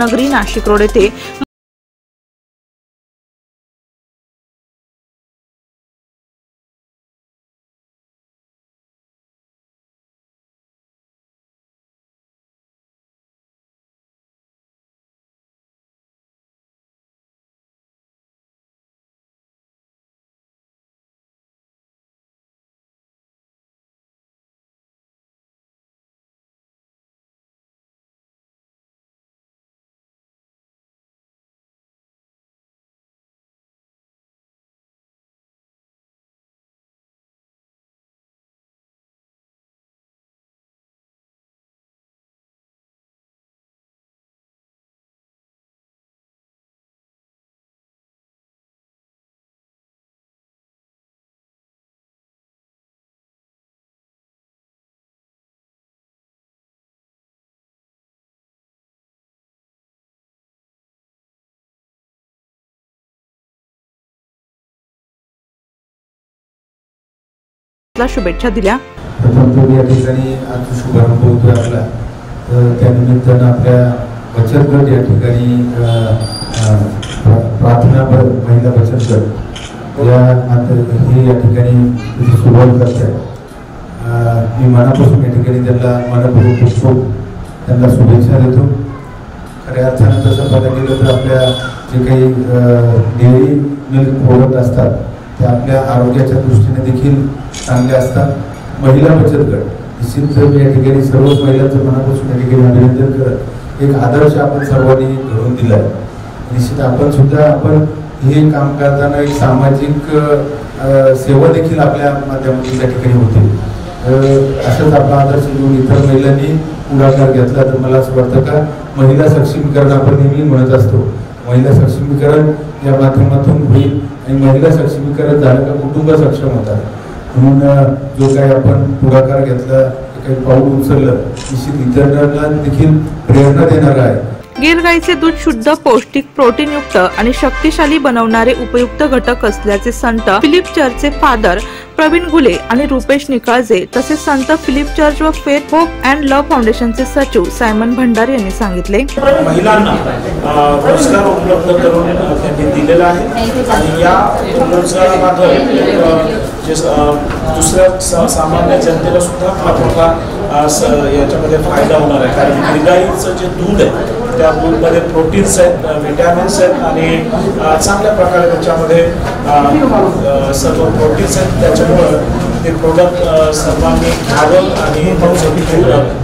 नगरी नाशिक रोड येथे शुभेच्छा दिल्या। या ठिकाणी आज शुभारंभ होतोय आपला, तर त्यानिमित्तानं आपल्या बचत गट या ठिकाणी प्रार्थना महिला बचत गट हे या ठिकाणी त्याची सुरुवात करत आहे। मी मनापासून या ठिकाणी त्यांना मनपूर्वक त्यांना शुभेच्छा देतो। खऱ्या अर्थानं तसं बघायला गेलं तर आपल्या जे काही डेअरी मिल्क प्रोडक्ट असतात ते आपल्या आरोग्याच्या दृष्टीने देखील चांगले असतात। महिला बचत गट निश्चित मी या ठिकाणी सर्वच महिलांचं मनापासून या ठिकाणी अभिनंदन करत एक आदर्श आपण सर्वांनी घडवून दिला आहे। निश्चित आपण सुद्धा हे काम करताना एक सामाजिक सेवा देखील आपल्या माध्यमातून त्या ठिकाणी होते। अशाच आपला आदर्श घेऊन इतर महिलांनी पुढाकार घेतला तर मला असं वाटतं का महिला सक्षमीकरण आपण नेहमी म्हणत असतो, महिला सक्षमीकरण या माध्यमातून होईल आणि महिला सक्षमीकरण झालं का कुटुंब सक्षम होतात। म्हणून जो काही आपण पुढाकार घेतला, काही पाऊल उचललं, निश्चित इतरांना देखील प्रेरणा देणार आहे। गीर गाईचे दूध शुद्ध, पौष्टिक, प्रोटीनयुक्त आणि शक्तिशाली बनवणारे उपयुक्त घटक असल्याचे संत फिलिप चर्चचे फादर प्रवीण घुले आणि रुपेश निकाळजे तसेच संत फिलिप चर्च व फेथ होप अँड लव्ह फाउंडेशनचे सचिव सायमन भंडारी यांनी सांगितले। महिलांना रोजगार उपलब्ध करून त्यांनी दिलेला आहे आणि या रोजगारामार्फत दुसऱ्या सामान्य जनतेला सुद्धा हा मोठा याच्यामध्ये फायदा होणार आहे। कारण गिरगाईचं जे दूध आहे त्या दूधमध्ये प्रोटीन्स आहेत, विटॅमिन्स आहेत आणि चांगल्या प्रकारे त्याच्यामध्ये सर्व प्रोटीन्स आहेत। त्याच्यामुळं ते प्रोडक्ट सर्वांनी घ्यावं आणि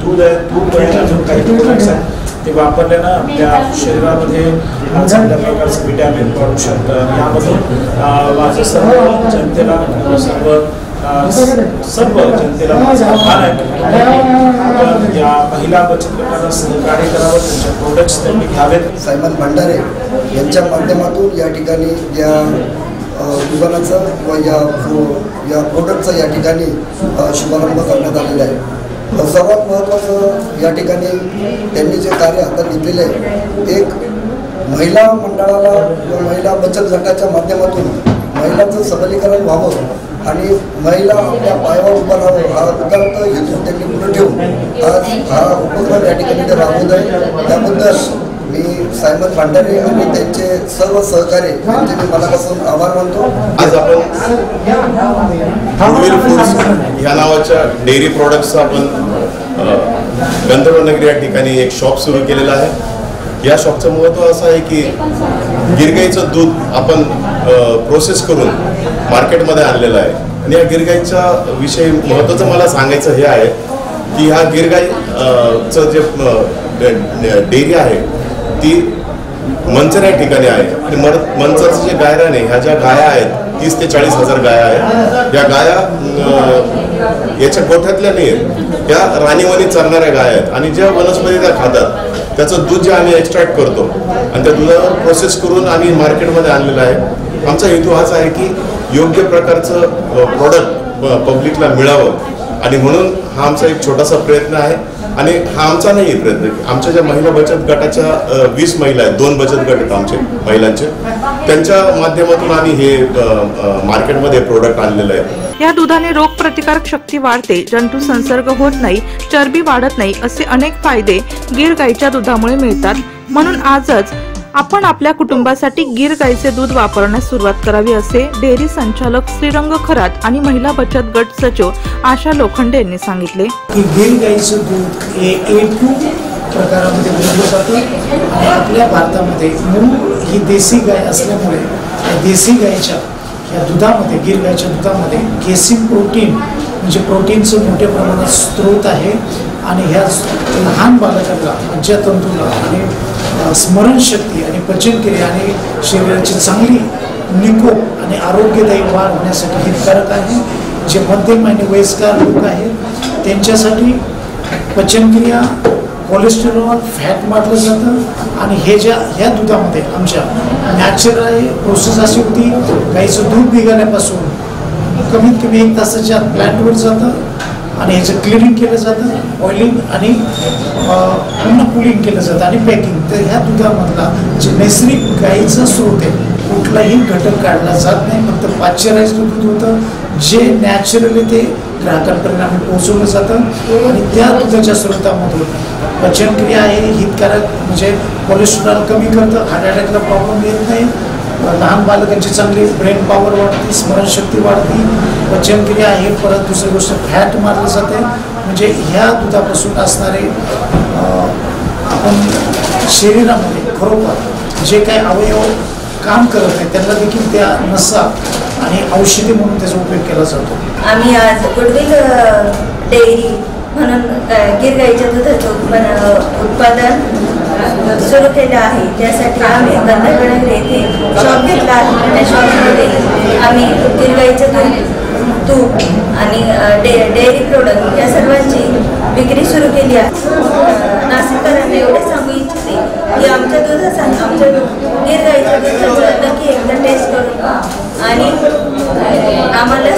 दूध आहे, दूधमध्ये अजून काही प्रोडक्ट्स आहेत ते वापरल्यानं आपल्या शरीरामध्ये चांगल्या प्रकारचं विटॅमिन वाढू शकतं। यामधून माझं सर्व जनतेला सर्व जनतेला आव्हान आहे या महिला बचत गटाला सहकार्य करावं, त्यांचे प्रोडक्ट्स त्यांनी घ्यावेत। सायमन भंडारे यांच्या माध्यमातून या ठिकाणी या दुकानाचा व या प्रोडक्टचा या ठिकाणी शुभारंभ करण्यात आलेला आहे। सर्वात महत्त्वाचं या ठिकाणी त्यांनी जे कार्य हातात घेतलेले आहे, एक महिला मंडळाला व महिला बचत गटाच्या माध्यमातून महिलांचं सबलीकरण व्हावं आणि महिला आपल्या पायावर उभा राहावं हा उदात्त हेतू त्यांनी पुढे ठेवून आज हा उपक्रम या ठिकाणी राबवत आहे। त्याबद्दल मी सायमन भंडारे आणि त्यांचे सर्व सहकारी यांचे मी मनापासून आभार मानतो। आज आपण गुडविल फूड्स ह्या नावाच्या डेअरी प्रोडक्ट्सचा आपण गंधर्वनगरी या ठिकाणी एक शॉप सुरू केलेला आहे। या शॉपचं महत्त्व असं आहे की गिरगाईचं दूध आपण प्रोसेस करून मार्केटमध्ये आणलेलं आहे आणि या गिरगाईच्या विषयी महत्त्वाचं मला सांगायचं हे आहे की ह्या गिरगाईचं जे डेअरी आहे ती मंचर या ठिकाणी आहे आणि मंचरचं जे गायरान आहे ह्या ज्या गाया आहेत 30 ते 40 हजार गाया आहेत। या गाया याच्या गोठ्यातल्या नाही आहेत, त्या राणीवणी चरणाऱ्या गाया आहेत आणि ज्या वनस्पती त्या खातात त्याचं दूध जे आम्ही एक्स्ट्रॅक्ट करतो आणि त्या दुधावर प्रोसेस करून आम्ही मार्केटमध्ये आणलेलं आहे। आमचा हेतू हाच आहे की योग्य प्रकारचं प्रोडक्ट पब्लिकला मिळावं आणि म्हणून हा आमचा एक छोटासा प्रयत्न आहे. आणि हा आमचा नाही आहे प्रयत्न, आमच्या ज्या महिला बचत गटाच्या 20 महिला आहेत, 2 बचत गट आहेत आमचे महिलांचे, त्यांच्या माध्यमातून आम्ही हे मार्केटमध्ये प्रोडक्ट आणलेलं आहे. या दुधाने रोग प्रतिकारक शक्ती वाढते, जंतू संसर्ग होत नाही, चरबी वाढत नाही असे अनेक फायदे गीर गाईच्या दुधामुळे मिळतात. म्हणून आजच आपण आपल्या कुटुंबासाठी गीर गाईचे दूध वापरण्यास सुरुवात करावी असे डेअरी संचालक श्रीरंग खरात आणि महिला बचत गट सचिव आशा लोखंडे यांनी सांगितले. की गीर गाईचं दूध हे A2 प्रकारामध्ये बनवलं जातं आणि आपल्या भारतामध्ये मूळ ही देसी गाय असल्यामुळे या देसी गायच्या या दुधामध्ये, गीर गायच्या दुधामध्ये केसिन प्रोटीन म्हणजे प्रोटीनचं मोठ्या प्रमाणात स्रोत आहे. आणि ह्या लहान बालकांना मज्जातंतूला आणि स्मरणशक्ती आणि पचनक्रिया आणि शरीराची चांगली निकोप आणि आरोग्यदायी वाढ होण्यासाठी हितकारक आहे. जे मध्यम आणि वयस्कर लोक आहेत त्यांच्यासाठी पचनक्रिया, कोलेस्टेरॉल, फॅट मारलं जातं. आणि ह्या दुधामध्ये आमच्या नॅचरल प्रोसेस अशी होती, गाईचं दूध निघाल्यापासून कमीत कमी 1 तासाच्या आत प्लॅन्टवर जातं आणि ह्याचं क्लिनिंग केलं जातं, ऑइलिंग आणि पुन्हा कूलिंग केलं जातं आणि पॅकिंग. तर ह्या दुधामधला जे नैसर्गिक गाईचा स्रोत आहे कुठलाही घटक काढला जात नाही, फक्त पाश्चराइज्ड दूध होतं जे नॅचरली ते ग्राहकांपर्यंत आम्ही पोहोचवलं जातं. आणि त्या दुधाच्या स्रोतामधून पचनक्रिया आहे हितकारक, म्हणजे कोलेस्ट्रॉल कमी करतं, हार्ट अटॅकला प्रॉब्लेम येत नाही, लहान बालकांची चांगली ब्रेन पॉवर वाढते, स्मरणशक्ती वाढते, पचनक्रिया आहे. परत दुसरी गोष्ट फॅट मारलं जाते. म्हणजे ह्या दुधापासून असणारे आपण शरीरामध्ये खरोखर जे काही अवयव काम करत आहे त्यांना देखील त्या नसा आणि औषधी म्हणून त्याचा उपयोग केला जातो. आम्ही आज गुडविल डेअरी म्हणून गीर गाईच्या दुधाचं उत्पादन सुरू केलं आहे. त्यासाठी आम्ही गंधगड येथे शॉप घेतला आहे. त्या शॉपमध्ये आम्ही गीर गाईचं दूध आणि डेअरी प्रोडक्ट या सर्वांची विक्री सुरू केली आहे. नाशिककरांना एवढे सांगू इच्छिते की आमच्या गीर गाईच्या दुधाचं नक्की एकदा टेस्ट करून आणि आम्हाला